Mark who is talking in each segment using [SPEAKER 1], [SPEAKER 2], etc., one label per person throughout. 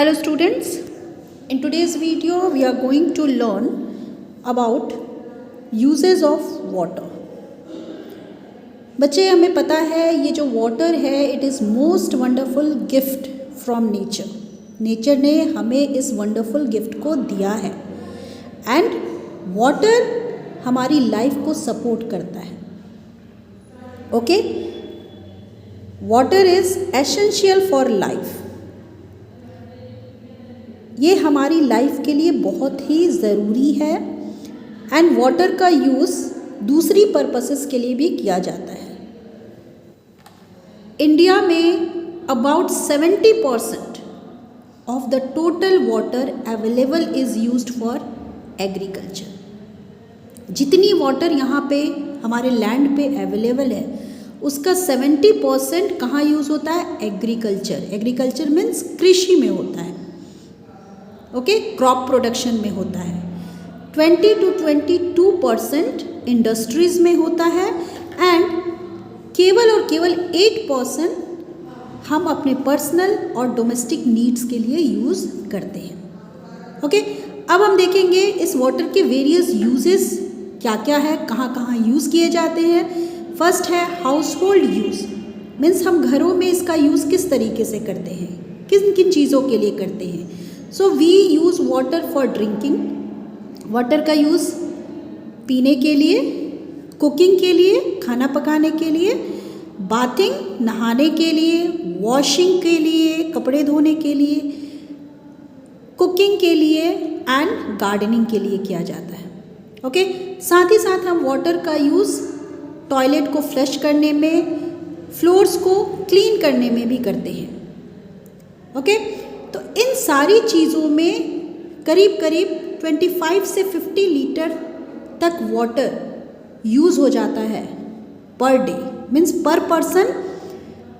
[SPEAKER 1] Hello students, in today's video we are going to learn about uses of water. बच्चे हमें पता है ये जो वाटर है it is most wonderful gift from nature. Nature ने हमें इस वंडरफुल गिफ्ट को दिया है एंड वाटर हमारी लाइफ को सपोर्ट करता है. Okay, water is essential for life. ये हमारी लाइफ के लिए बहुत ही ज़रूरी है एंड वाटर का यूज़ दूसरी पर्पसेस के लिए भी किया जाता है. इंडिया में about 70% of the total water available is used for agriculture. जितनी वाटर यहाँ पे हमारे लैंड पे अवेलेबल है उसका 70% कहाँ यूज़ होता है? एग्रीकल्चर. एग्रीकल्चर मीन्स कृषि में होता है. ओके, क्रॉप प्रोडक्शन में होता है. 20 to 22% इंडस्ट्रीज में होता है एंड केवल और केवल 8% हम अपने पर्सनल और डोमेस्टिक नीड्स के लिए यूज़ करते हैं. ओके, अब हम देखेंगे इस वाटर के वेरियस यूजेस क्या क्या है, कहाँ कहाँ यूज़ किए जाते हैं. फर्स्ट है हाउस होल्ड यूज़, मीन्स हम घरों में इसका यूज़ किस तरीके से करते हैं, किन किन चीज़ों के लिए करते हैं. So we use water for drinking. Water का यूज़ पीने के लिए, कुकिंग के लिए, खाना पकाने के लिए, बाथिंग नहाने के लिए, वॉशिंग के लिए, कपड़े धोने के लिए, कुकिंग के लिए एंड गार्डनिंग के लिए किया जाता है. ओके, साथ ही साथ हम वाटर का यूज़ टॉयलेट को फ्लश करने में, फ्लोर्स को क्लीन करने में भी करते हैं. ओके, तो इन सारी चीज़ों में करीब करीब 25 से 50 लीटर तक वाटर यूज़ हो जाता है पर डे. मीन्स पर person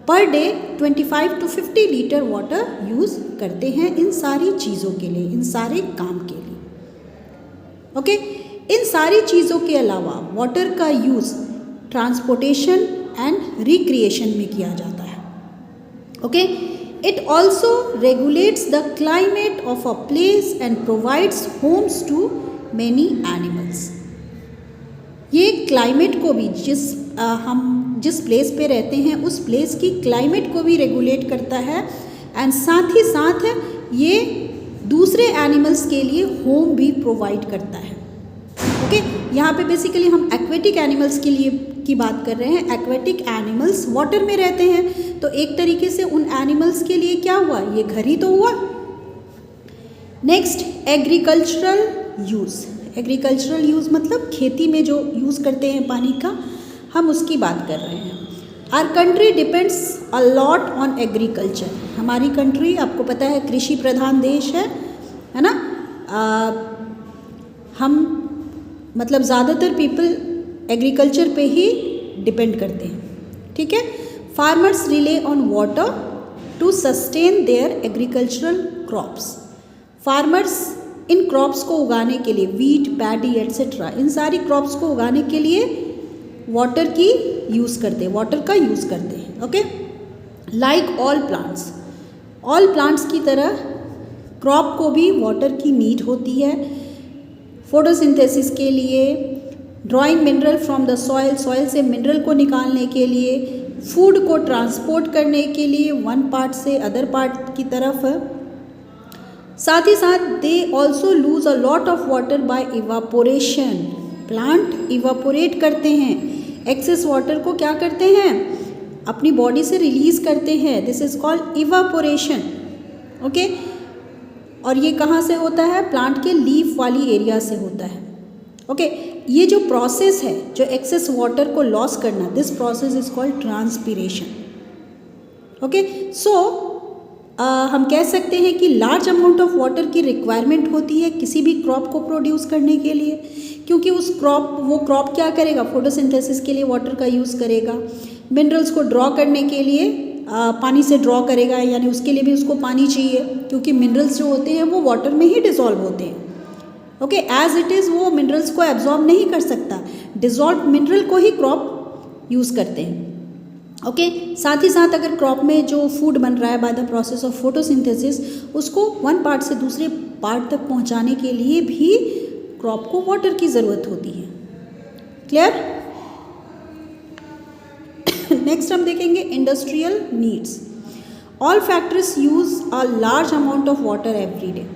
[SPEAKER 1] per day 25 to 50 litre water use करते हैं इन सारी चीज़ों के लिए, इन सारे काम के लिए. ओके, इन सारी चीज़ों के अलावा वाटर का यूज़ ट्रांसपोर्टेशन एंड रिक्रिएशन में किया जाता है. Okay, it also regulates the climate of a place and provides homes to many animals. ये क्लाइमेट को भी हम जिस प्लेस पे रहते हैं उस प्लेस की क्लाइमेट को भी रेगुलेट करता है एंड साथ ही साथ ये दूसरे एनिमल्स के लिए होम भी प्रोवाइड करता है. ओके, यहाँ पे बेसिकली हम एक्वेटिक एनिमल्स के लिए की बात कर रहे हैं. एक्वेटिक एनिमल्स वाटर में रहते हैं तो एक तरीके से उन एनिमल्स के लिए क्या हुआ, ये घर ही तो हुआ. Next, agricultural use. Agricultural use मतलब खेती में जो यूज़ करते हैं पानी का, हम उसकी बात कर रहे हैं. Our country depends a lot on agriculture. हमारी कंट्री आपको पता है कृषि प्रधान देश है ना. हम मतलब ज़्यादातर पीपल एग्रीकल्चर पे ही डिपेंड करते हैं. ठीक है, farmers rely on water to sustain their agricultural crops. Farmers इन क्रॉप्स को उगाने के लिए, वीट, पैडी एट्सेट्रा, इन सारी क्रॉप्स को उगाने के लिए वाटर की यूज़ करते हैं, वाटर का यूज़ करते हैं. Okay, like all plants. All plants की तरह क्रॉप को भी वाटर की नीड होती है. फोटोसिंथेसिस के लिए, drawing mineral from the soil, soil से मिनरल को निकालने के लिए, फूड को ट्रांसपोर्ट करने के लिए वन पार्ट से अदर पार्ट की तरफ. साथ ही साथ they also lose a lot of water bye evaporation. Plant evaporate करते हैं, एक्सेस वाटर को क्या करते हैं, अपनी बॉडी से रिलीज़ करते हैं. This is called evaporation. Okay, और ये कहाँ से होता है? प्लांट के लीफ वाली एरिया से होता है. ओके, ये जो प्रोसेस है, जो एक्सेस वाटर को लॉस करना, this process is called transpiration. Okay, so हम कह सकते हैं कि लार्ज अमाउंट ऑफ वाटर की रिक्वायरमेंट होती है किसी भी क्रॉप को प्रोड्यूस करने के लिए, क्योंकि वो क्रॉप क्या करेगा, फोटोसिंथेसिस के लिए वाटर का यूज़ करेगा. मिनरल्स को ड्रॉ करने के लिए पानी से ड्रॉ करेगा, यानी उसके लिए भी उसको पानी चाहिए, क्योंकि मिनरल्स जो होते हैं वो वाटर में ही डिज़ोल्व होते हैं. ओके, एज इट इज़ वो मिनरल्स को एब्जॉर्ब नहीं कर सकता, डिज़ोल्व मिनरल को ही क्रॉप यूज़ करते हैं. ओके साथ ही साथ अगर क्रॉप में जो फूड बन रहा है by the process of photosynthesis, उसको वन पार्ट से दूसरे पार्ट तक पहुंचाने के लिए भी क्रॉप को वाटर की ज़रूरत होती है। क्लियर? नेक्स्ट हम देखेंगे industrial needs. All factories use a large amount of water every day.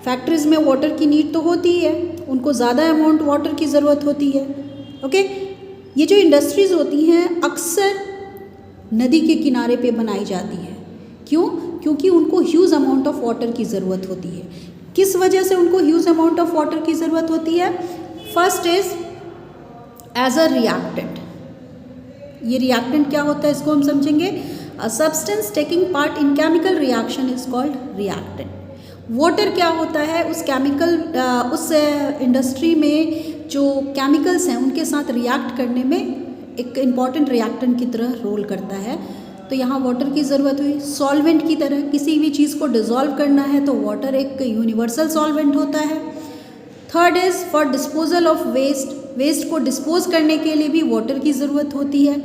[SPEAKER 1] Factories में वाटर की नीड तो होती ही है, उनको ज़्यादा अमाउंट वाटर की ज़रूरत होती है। ओके ये जो इंडस्ट्रीज़ होती हैं अक्सर नदी के किनारे पे बनाई जाती है। क्यों? क्योंकि उनको ह्यूज अमाउंट ऑफ वाटर की ज़रूरत होती है। किस वजह से उनको ह्यूज अमाउंट ऑफ वाटर की ज़रूरत होती है? First is as a reactant. ये रिएक्टेंट क्या होता है इसको हम समझेंगे। A substance taking part in chemical reaction is called reactant. Water क्या होता है? उस केमिकल उस इंडस्ट्री में जो केमिकल्स हैं उनके साथ रिएक्ट करने में एक इम्पॉर्टेंट रिएक्टेंट की तरह रोल करता है। तो यहाँ वाटर की ज़रूरत हुई। सॉल्वेंट की तरह किसी भी चीज़ को डिज़ोल्व करना है तो वाटर एक यूनिवर्सल सॉल्वेंट होता है। Third is for disposal of waste. Waste को डिस्पोज करने के लिए भी वाटर की ज़रूरत होती है।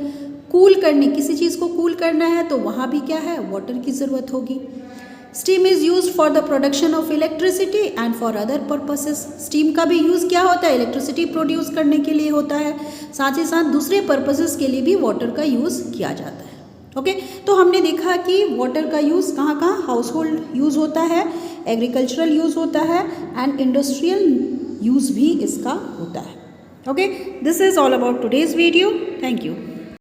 [SPEAKER 1] कूल करने, किसी चीज़ को कूल करना है तो वहाँ भी क्या है? वाटर की ज़रूरत होगी। Steam is use for the production of electricity and for other purposes. Steam का भी यूज़ क्या होता है? इलेक्ट्रिसिटी प्रोड्यूस करने के लिए होता है। साथ ही साथ दूसरे पर्पसेस के लिए भी वाटर का यूज़ किया जाता है। ओके तो हमने देखा कि वाटर का यूज़ कहाँ कहाँ? हाउस होल्ड यूज़ होता है, एग्रीकल्चरल यूज़ होता है एंड इंडस्ट्रियल यूज़ भी इसका होता है। Okay this is all about today's video. Thank you.